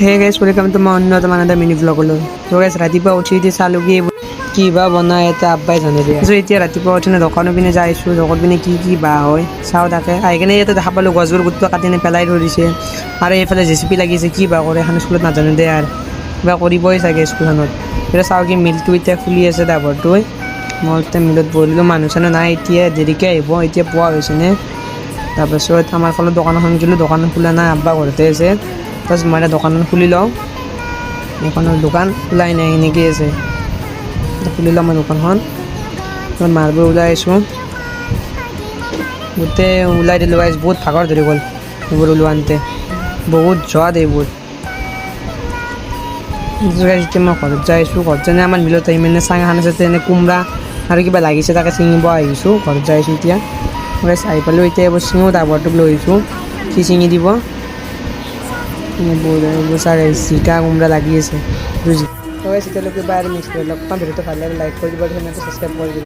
হে গাইছ welcome to my অন্যতম আনাদাৰ মিনি ব্লগলৈ। তো গাইছ ৰাতিপুৱা উঠি চালোঁ কি বা বনাই এটা আব্বাই জানে দিয়া। এতিয়া ৰাতিপুৱা উঠি দোকানৰ পিনে যাইছোঁ, দোকানৰ পিনে কি বা হয় চাওঁ। তাকে আহি কিনে ইয়াতে দেখা পালোঁ গছবোৰ গোটটো কাটি পেলাই থৈ দিছে আৰু এইফালে জেচিপি লাগিছে। কি বা কৰে এখন স্কুলত নাজানো দে আৰু কিবা কৰিবই চাগে স্কুলখনত। এতিয়া চাওঁ কি মিলটো এতিয়া খুলি আছে ডাবৰটোৱে। মই এতিয়া মিলত বহিলোঁ, মানুহ চানুহ নাই, এতিয়া দেৰিকৈ আহিব। এতিয়া পোৱা হৈছে নে। তাৰপাছত আমাৰ ফালে দোকান এখন গ'লোঁ, দোকান খোলা নাই, আব্বা ঘৰতে আছে। তাৰপাছত মই এটা দোকানখন খুলি লওঁ। এইখনৰ দোকান খোলাই নাই এনেকৈ আছে। খুলি লওঁ মই দোকানখন। মাৰ্বল ওলাই আছোঁ, গোটেই ওলাই দিলোঁ গাইছ। বহুত ভাগৰ ধৰি গ'ল এইবোৰ ওলোৱাওঁতে, বহুত যোৱাত এইবোৰ। এতিয়া মই ঘৰত যাই আছোঁ। ঘৰত যেনে আমাৰ মিলত আহি মানে চাং এখন আছে, তেনে কোমৰা আৰু কিবা লাগিছে তাকে ছিঙিব আহিছোঁ। ঘৰত যাই আছোঁ এতিয়া আহি পালোঁ। এতিয়া এইবোৰ ছিঙো, ডাবৰটোক লৈ আহিছোঁ, সি ছিঙি দিব। চাই জিকা কোমৰা লাগি আছে। এতিয়ালৈকে বাৰ মিক্স কৰি লগ পাম। ভিডিঅ'টো ভাল লাগে লাইক কৰি দিব, ছাবস্ক্ৰাইব কৰি দিব।